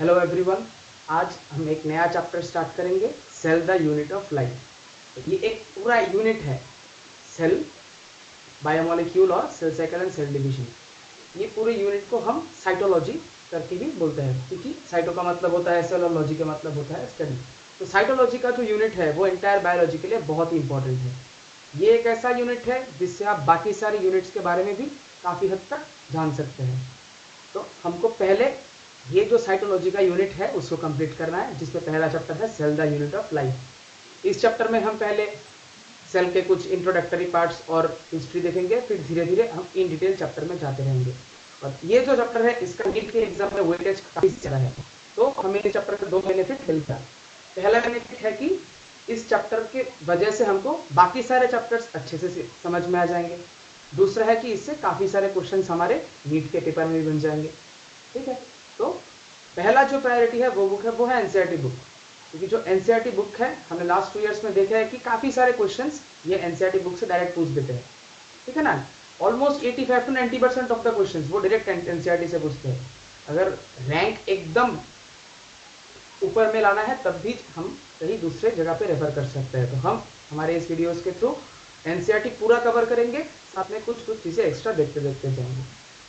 Hello everyone, आज हम एक नया चैप्टर स्टार्ट करेंगे, cell the unit of life. ये एक पूरा यूनिट है, सेल, बायोमोलिक्यूल और cell cycle and cell division. ये पूरे यूनिट को हम साइटोलॉजी करके भी बोलते हैं, क्योंकि साइटो का मतलब होता है सेल और लॉजी का मतलब होता है स्टडी। तो साइटोलॉजी का जो यूनिट है वो एंटायर बायोलॉजी के लिए बहुत ही इंपॉर्टेंट है। ये एक ऐसा यूनिट है जिससे आप बाकी सारे यूनिट्स के बारे में भी काफ़ी हद तक जान सकते हैं। तो हमको पहले ये जो साइटोलॉजी का यूनिट है उसको कंप्लीट करना है, जिसमें पहला चैप्टर है cell the unit of life. इस चैप्टर में हम पहले सेल के कुछ इंट्रोडक्टरी पार्ट्स और हिस्ट्री देखेंगे, फिर धीरे धीरे हम इन डिटेल चैप्टर में जाते रहेंगे। और ये जो चैप्टर है इसका नीट के एग्जाम में वेटेज काफी ज्यादा है, तो हमें इस चैप्टर के दो बेनिफिट मिलता है। पहला बेनिफिट है कि इस चैप्टर के वजह से हमको बाकी सारे चैप्टर्स अच्छे से समझ में आ जाएंगे। दूसरा है कि इससे काफी सारे क्वेश्चन हमारे नीट के पेपर में भी बन जाएंगे। ठीक है, तो पहला जो प्रायोरिटी है वो है एनसीईआरटी बुक, क्योंकि जो एनसीईआरटी बुक है हमने लास्ट 2 इयर्स में देखा है कि काफी सारे क्वेश्चंस ये एनसीईआरटी बुक से डायरेक्ट पूछ देते हैं। ठीक है ना, almost 85 to 90% of the questions वो डायरेक्ट एनसीईआरटी से पूछते हैं। अगर रैंक एकदम ऊपर में लाना है तब भी हम कहीं दूसरे जगह पे रेफर कर सकते हैं। तो हम हमारे इस वीडियोस के थ्रू एनसीईआरटी पूरा कवर करेंगे, साथ में कुछ चीजें एक्स्ट्रा देखते देखते जाएंगे।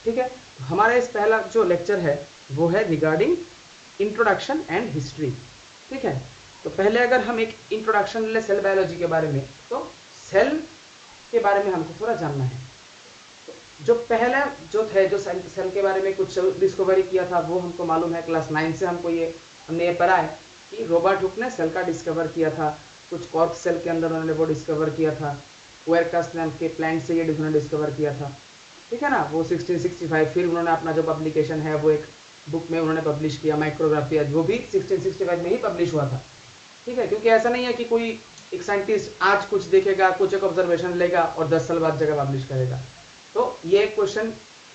ठीक है, हमारा इस पहला जो लेक्चर है वो है रिगार्डिंग इंट्रोडक्शन एंड हिस्ट्री। ठीक है, तो पहले अगर हम एक इंट्रोडक्शन ले सेल बायोलॉजी के बारे में, तो सेल के बारे में हमको थोड़ा जानना है। तो जो पहला जो थे जो सेल के बारे में कुछ डिस्कवरी किया था वो हमको मालूम है, क्लास 9 से हमने ये पढ़ा है कि रॉबर्ट हुक ने सेल का डिस्कवर किया था। कुछ कॉर्क सेल के अंदर उन्होंने वो डिस्कवर किया था। क्वेरकस नाम के प्लांट से ये उन्होंने डिस्कवर किया था। ठीक है ना, वो 1665 फिर उन्होंने अपना जो पब्लिकेशन है वो एक बुक में उन्होंने पब्लिश किया, माइक्रोग्राफिया, वो भी 1665 में ही पब्लिश हुआ था। ठीक है, क्योंकि ऐसा नहीं है कि कोई एक साइंटिस्ट आज कुछ देखेगा, कुछ एक ऑब्जर्वेशन लेगा और 10 साल बाद जगह पब्लिश करेगा। तो ये क्वेश्चन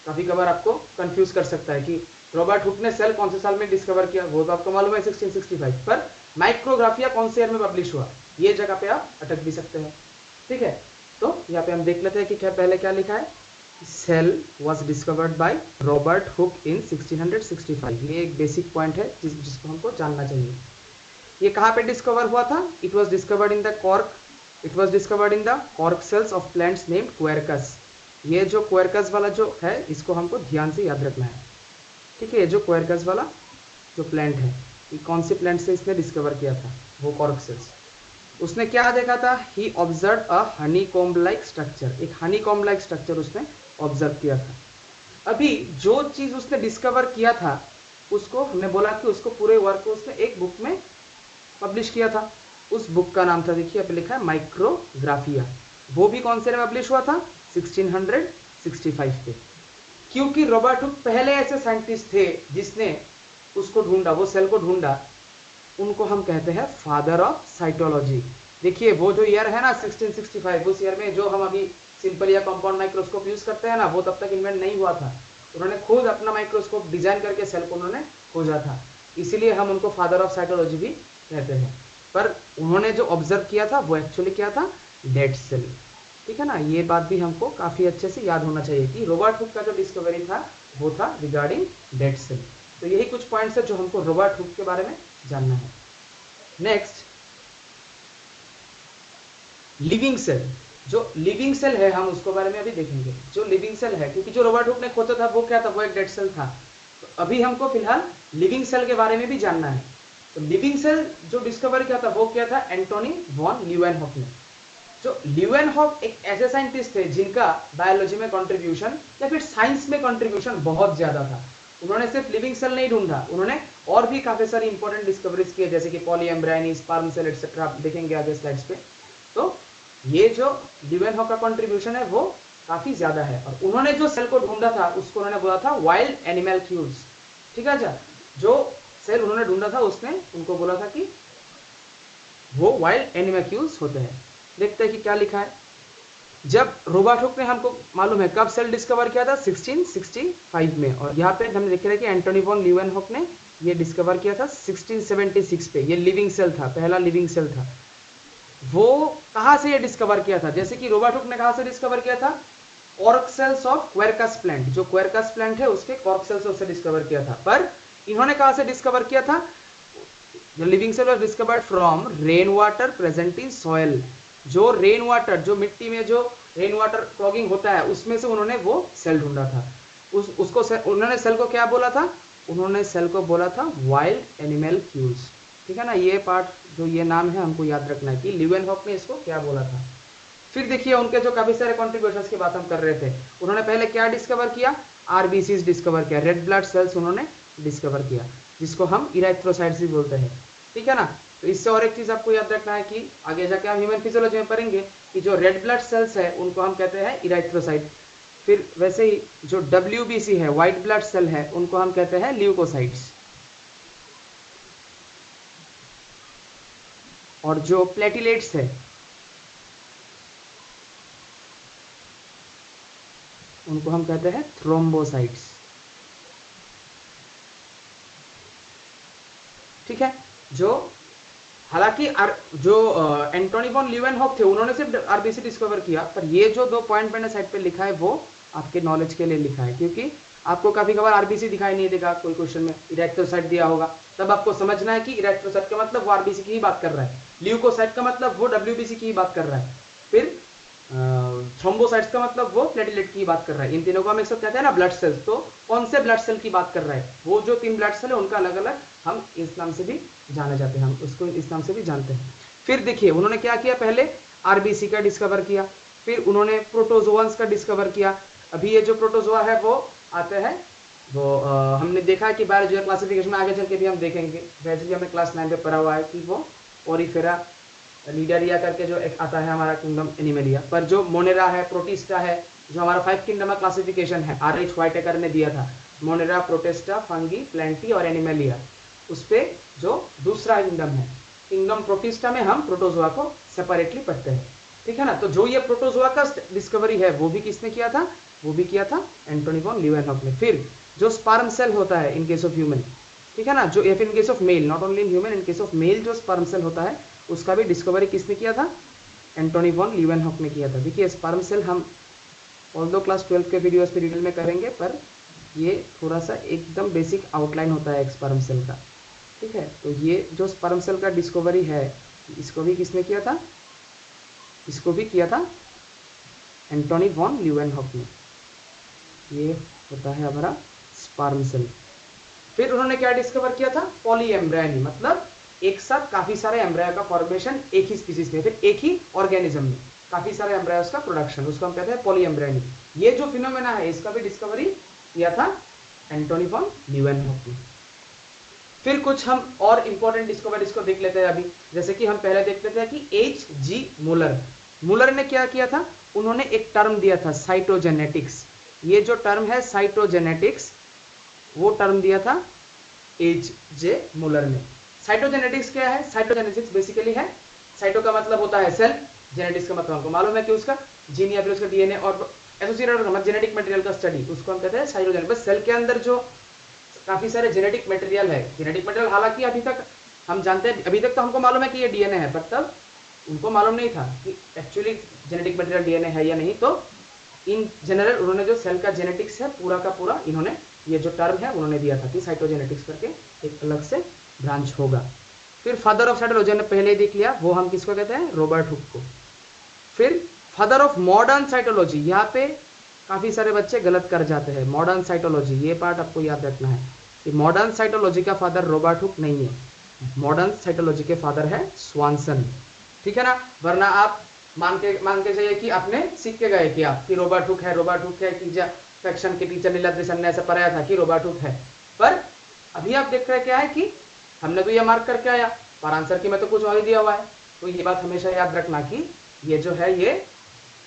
काफी कबार आपको कंफ्यूज कर सकता है कि रॉबर्ट हुक ने सेल कौन से साल में डिस्कवर किया, वो तो आपको मालूम है 1665, पर माइक्रोग्राफिया कौन से ईयर में पब्लिश हुआ, ये जगह पे आप अटक भी सकते हैं। ठीक है, तो यहाँ पे हम देख लेते हैं कि क्या पहले क्या लिखा है। Cell was discovered by Robert Hooke in 1665। ये एक बेसिक पॉइंट है जिसको हमको जानना चाहिए। ये कहाँ पे डिस्कवर हुआ था? It was discovered in the cork cells of plants named Quercus. ये जो क्वेरकस वाला जो है इसको हमको ध्यान से याद रखना है। ठीक है, ये जो क्वेरकस वाला जो प्लांट है, ये कौन से प्लांट से इसने डिस्कवर किया था? वो कॉर्क सेल्स। उसने क्या देखा था? He observe a honey comb like structure. एक हनी कॉम्ब लाइक स्ट्रक्चर उसने ऑब्जर्व किया था। अभी जो चीज उसने डिस्कवर किया था उसको हमने बोला कि उसको पूरे वर्क को उसने एक बुक में पब्लिश किया था। उस बुक का नाम था, देखिए पे लिखा है माइक्रोग्राफिया। वो भी कौन से में पब्लिश हुआ था? 1665 पे। क्योंकि रॉबर्ट हुक पहले ऐसे साइंटिस्ट थे जिसने उसको ढूंढा, वो सेल को ढूंढा, उनको हम कहते हैं फादर ऑफ साइटोलॉजी। देखिए वो जो ईयर है ना 1665, उस ईयर में जो हम अभी सिंपल या कंपाउंड माइक्रोस्कोप यूज करते हैं ना, वो तब तक इन्वेंट नहीं हुआ था। उन्होंने खुद अपना माइक्रोस्कोप डिजाइन करके सेल को उन्होंने खोजा था, इसीलिए हम उनको फादर ऑफ साइटोलॉजी भी कहते हैं। पर उन्होंने जो ऑब्जर्व किया था वो एक्चुअली क्या था? Dead cell. ठीक है ना, ये बात भी हमको काफी अच्छे से याद होना चाहिए कि रॉबर्ट हुक का जो डिस्कवरी था वो था रिगार्डिंग डेड सेल। तो यही कुछ पॉइंट्स है जो हमको रॉबर्ट हुक के बारे में जानना है। Next, living cell. जो लिविंग सेल है हम उसको बारे में अभी देखेंगे। जो लिविंग सेल है, क्योंकि जो रॉबर्ट हुक ने खोजा था वो क्या था? वो एक डेड सेल था। तो अभी हमको फिलहाल लिविंग सेल के बारे में भी जानना है। तो लिविंग सेल जो डिस्कवर किया था वो क्या था? एंटोनी वॉन ल्यूवेनहॉक ने। जो ल्यूवेनहॉक एक ऐसे साइंटिस्ट थे जिनका बायोलॉजी में कंट्रीब्यूशन या फिर साइंस में कंट्रीब्यूशन बहुत ज्यादा था। उन्होंने सिर्फ लिविंग सेल नहीं ढूंढा, उन्होंने और भी काफी सारी इंपॉर्टेंट डिस्कवरीज किए, जैसे कि पॉलीएम्ब्रायनी, स्पर्म सेल एक्सेट्रा, आप देखेंगे आगे स्लाइड्स पे। तो ये जो ल्यूवेनहॉक का कंट्रीब्यूशन है वो काफी ज्यादा है। और उन्होंने जो सेल को ढूंढा था उसको उन्होंने बोला था वाइल्ड एनिमल्क्यूल्स। ठीक है, जो सेल उन्होंने ढूंढा था उसने उनको बोला था कि वो वाइल्ड एनिमल्क्यूल्स होते हैं। देखते हैं कि क्या लिखा है। जब रॉबर्ट हुक ने, हमको मालूम है कब सेल डिस्कवर किया था? 1665 में। और यहाँ पे हमने देख रहे हैं कि एंटोनी वॉन ल्यूवेनहॉक ने ये डिस्कवर किया था 1676 पे। ये लिविंग सेल था, पहला लिविंग सेल था। वो कहाँ से ये डिस्कवर किया था? जैसे कि रॉबर्ट हुक ने कहाँ से डिस्कवर किया था? Cork cells of Quercus plant. जो क्वेरकस प्लांट है उसके कॉर्क सेल्स से डिस्कवर किया था। पर इन्होंने कहाँ से डिस्कवर किया था? जो living cell was discovered from rain water present in soil. जो रेन वाटर, जो मिट्टी में जो रेन वाटर क्लॉगिंग होता है उसमें से उन्होंने वो सेल ढूंढा था। उसको उन्होंने सेल को क्या बोला था? उन्होंने सेल को बोला था वाइल्ड एनिमल्क्यूल्स। ठीक है ना, ये पार्ट जो ये नाम है हमको याद रखना है कि लीवेनहॉक ने इसको क्या बोला था। फिर देखिए उनके जो काफी सारे कॉन्ट्रीब्यूशंस की बात हम कर रहे थे। उन्होंने पहले क्या डिस्कवर किया? आरबीसीज डिस्कवर किया, रेड ब्लड सेल्स उन्होंने डिस्कवर किया, जिसको हम इराइथ्रोसाइट्स भी बोलते हैं। ठीक है ना, तो इससे और एक चीज आपको याद रखना है कि आगे जाके हम ह्यूमन फिजियोलॉजी में पढ़ेंगे कि जो रेड ब्लड सेल्स है उनको हम कहते हैं इराइथ्रोसाइट। फिर वैसे ही जो WBC है, व्हाइट ब्लड सेल है, उनको हम कहते हैं ल्यूकोसाइट्स। और जो प्लेटिलेट्स है उनको हम कहते हैं थ्रोम्बोसाइट्स। ठीक है, जो हालांकि जो एंटोनी वॉन लीवेनहॉक थे उन्होंने सिर्फ आरबीसी डिस्कवर किया, पर ये जो 2 पॉइंट मैंने साइड पे लिखा है वो आपके नॉलेज के लिए लिखा है, क्योंकि आपको काफी कबार आरबीसी दिखाई नहीं देगा कोई क्वेश्चन में, इरेक्ट्रोसाइट दिया होगा, तब आपको समझना है कि इरेक्ट्रोसाइट का मतलब वो आरबीसी की ही बात कर रहा है, ल्यूकोसाइट का मतलब वो WBC की ही बात कर रहा है, फिर थ्रोम्बोसाइट्स का मतलब वो प्लेटलेट की बात कर रहा है। इन तीनों को हम एक साथ कहते हैं ना ब्लड सेल्स। तो कौन से ब्लड सेल की बात कर रहा है? वो जो 3 ब्लड सेल है उनका अलग अलग हम इस नाम से भी जाने जाते हैं, हम उसको इस नाम से भी जानते हैं। फिर देखिए उन्होंने क्या किया, पहले आरबीसी का डिस्कवर किया, फिर उन्होंने प्रोटोजोआंस का डिस्कवर किया। अभी ये जो प्रोटोजोआ है वो आते हैं, वो हमने देखा है कि बायोलॉजिकल क्लासिफिकेशन में आगे चल के भी हम देखेंगे, वैसे हमें क्लास 9 पे पढ़ा हुआ है कि वो ओरिफेरा लीडरिया करके जो एक आता है हमारा किंगडम एनिमलिया, पर जो मोनेरा है, प्रोटिस्टा है, जो हमारा 5 किंगडम का क्लासिफिकेशन है RH व्हाइटेकर ने दिया था, मोनेरा, प्रोटिस्टा, फंगी, प्लेंटी और एनिमलिया, उस पे जो दूसरा किंगडम है, किंगडम प्रोटिस्टा में हम प्रोटोजोआ को सेपरेटली पढ़ते हैं। ठीक है ना, तो जो ये प्रोटोजोआ का डिस्कवरी है वो भी किसने किया था? वो भी किया था एंटोनी वॉन लीवेनहॉक ने। फिर जो स्पर्म सेल होता है इन केस ऑफ ह्यूमन, ठीक है ना, जो in case of male, not only in human, in case of male जो स्पर्म सेल होता है उसका भी डिस्कवरी किसने किया था? एंटोनी वॉन लीवेनहॉक ने किया था। देखिए स्पर्म सेल हम ऑल्दो क्लास 12 के वीडियोस पे डिटेल में करेंगे, पर ये थोड़ा सा एकदम बेसिक आउटलाइन होता है एक स्पर्म सेल का। ठीक है, तो ये जो स्पर्म सेल का डिस्कवरी है इसको भी किसने किया था? इसको भी किया था एंटोनी वॉन लीवेनहॉक ने। ये होता है हमारा स्पर्म सेल। फिर उन्होंने क्या डिस्कवर किया था? पॉलीएम्ब्रायनी, मतलब एक साथ काफी सारे एम्ब्रायो का फॉर्मेशन एक ही स्पीसीज में, फिर एक ही ऑर्गेनिज्म में काफी सारे एम्ब्रायोस का प्रोडक्शन, उसको हम कहते हैं पॉलीएम्ब्रायनी। ये जो फिनोमेना है इसका भी डिस्कवरी किया था एंटोनी वॉन लीवेनहॉक ने। फिर कुछ हम और इंपॉर्टेंट डिस्कवरीज को देख लेते हैं अभी, जैसे कि हम पहले देखते थे कि H.G. मुलर ने क्या किया था? उन्होंने एक टर्म दिया था साइटोजेनेटिक्स। ये जो टर्म है साइटोजेनेटिक्स, वो टर्म दिया था H.J. मुलर ने। साइटोजेनेटिक्स क्या है? साइटोजेनेटिक्स बेसिकली है, साइटो का मतलब होता है सेल, जेनेटिक्स का मतलब हमको मालूम है कि उसका जीन या फिर उसका DNA और एसोसिएटेड जेनेटिक मटेरियल का स्टडी, उसको हम कहते हैं साइटोजेनेटिक्स। बस सेल के अंदर जो काफी सारे जेनेटिक मटेरियल है, जेनेटिक मटेरियल हालांकि अभी तक हम जानते हैं, अभी तक तो हमको मालूम है कि ये DNA है, पर तब उनको मालूम नहीं था कि एक्चुअली जेनेटिक मटेरियल DNA है या नहीं। तो इन जनरल उन्होंने जो सेल का जेनेटिक्स है पूरा का पूरा, इन्होंने ये जो टर्म है उन्होंने दिया था कि साइटोजेनेटिक्स करके एक अलग से ब्रांच होगा। फिर फादर ऑफ साइटोलॉजी ने पहले ही देख लिया, वो हम किसको कहते हैं? रॉबर्ट हुक को। फिर फादर ऑफ मॉडर्न साइटोलॉजी, यहाँ पे काफी सारे बच्चे गलत कर जाते हैं। मॉडर्न साइटोलॉजी, ये पार्ट आपको याद रखना है कि मॉडर्न साइटोलॉजी का फादर रॉबर्ट हुक नहीं है, मॉडर्न साइटोलॉजी के फादर है स्वानसन। ठीक है ना, वरना आप मान के चाहिए कि आपने सीख के गए कि आप कि रॉबर्ट हुक है, रॉबर्ट हुक है, कि सेक्शन के टीचर नीलाद्रि सन ने ऐसा पढ़ाया था कि रॉबर्ट हुक है, पर अभी आप देख रहे हैं क्या है कि हमने तो ये मार्क करके आया, पर आंसर की में तो कुछ और ही दिया हुआ है। तो ये बात हमेशा याद रखना कि ये जो है ये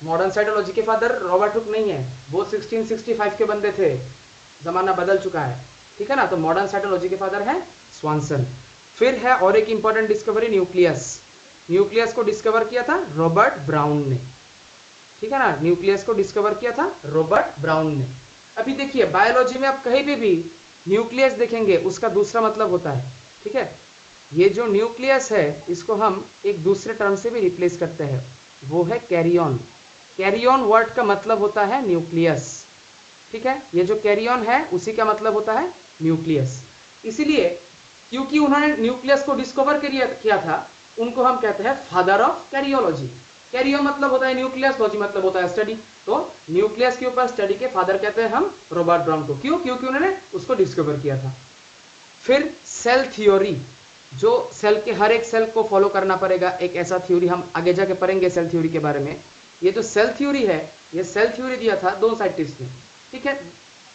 मॉडर्न साइटोलॉजी के फादर रॉबर्ट हुक नहीं है, वो 1665 के बंदे थे, जमाना बदल चुका है। ठीक है ना, तो मॉडर्न साइटोलॉजी के फादर है स्वानसन। फिर है और एक इंपॉर्टेंट डिस्कवरी, न्यूक्लियस। न्यूक्लियस को डिस्कवर किया था रॉबर्ट ब्राउन ने। ठीक है ना, न्यूक्लियस को डिस्कवर किया था रॉबर्ट ब्राउन ने। अभी देखिए बायोलॉजी में आप कहीं भी न्यूक्लियस देखेंगे उसका दूसरा मतलब होता है। ठीक है, ये जो न्यूक्लियस है इसको हम एक दूसरे टर्म से भी रिप्लेस करते हैं, वो है कैरियन। कैरियन वर्ड का मतलब होता है न्यूक्लियस। ठीक है, ये जो कैरियन है उसी का मतलब होता है न्यूक्लियस। इसीलिए क्योंकि उन्होंने न्यूक्लियस को डिस्कवर किया था, उनको हम कहते हैं फादर ऑफ कैरियोलॉजी। कैरियो मतलब होता है न्यूक्लियस, लॉजी मतलब होता है स्टडी, तो न्यूक्लियस के ऊपर स्टडी के फादर कहते हैं हम रॉबर्ट ब्राउन को। क्यों? क्योंकि उन्होंने उसको डिस्कवर किया था। फिर सेल थ्योरी, जो सेल के हर एक सेल को फॉलो करना पड़ेगा, एक ऐसा थ्योरी हम आगे जाके पढ़ेंगे सेल थ्योरी के बारे में। ये जो सेल थ्योरी है, ये सेल थ्योरी दिया था दो साइंटिस्ट ने, ठीक है,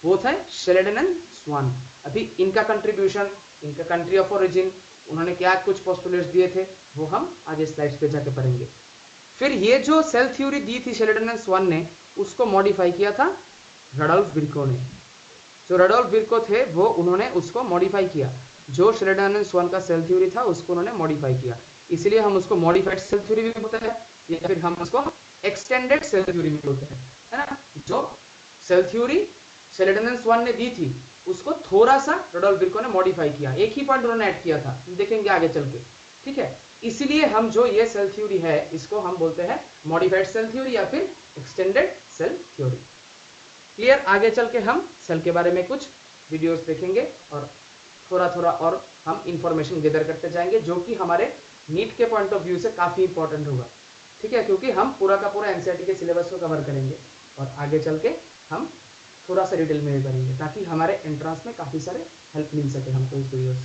वो थे शेल्डन एंड स्वान। अभी इनका कंट्रीब्यूशन, इनका कंट्री ऑफ ओरिजिन, उन्होंने क्या कुछ पोस्टुलेट्स दिए थे, वो हम आगे स्लाइड्स पे जाके पढ़ेंगे। फिर ये जो सेल थ्योरी दी थी शेल्डन एंड स्वान ने, उसको मॉडिफाई किया था रडोल्फ विर्को ने। जो रडोल्फ विर्को थे वो उन्होंने उसको मॉडिफाई किया। जो शेल्डन एंड स्वान का सेल थ्योरी था उसको उन्होंने मॉडिफाई किया, इसलिए हम उसको मॉडिफाइड सेल थ्योरी भी बोलते हैं, या फिर हम उसको एक्सटेंडेड सेल थ्योरी भी बोलते हैं, है ना। जो सेल थ्योरी शेल्डन एंड स्वान ने दी थी उसको थोड़ा सा रडोल्फ विर्को ने मॉडिफाई किया, एक ही पॉइंट उन्होंने ऐड किया था, देखेंगे आगे चल के, ठीक है। इसीलिए हम जो ये सेल थ्योरी है इसको हम बोलते हैं मॉडिफाइड सेल थ्योरी या फिर एक्सटेंडेड सेल थ्योरी। क्लियर? आगे चल के हम सेल के बारे में कुछ वीडियोस देखेंगे और थोड़ा थोड़ा और हम इंफॉर्मेशन गैदर करते जाएंगे, जो कि हमारे नीट के पॉइंट ऑफ व्यू से काफी इंपॉर्टेंट होगा, ठीक है, क्योंकि हम पूरा का पूरा एनसीईआरटी के सिलेबस को कवर करेंगे और आगे चल के हम थोड़ा सा डिटेल में करेंगे, ताकि हमारे एंट्रेंस में काफी सारे हेल्प मिल सके हमको इस वीडियो से।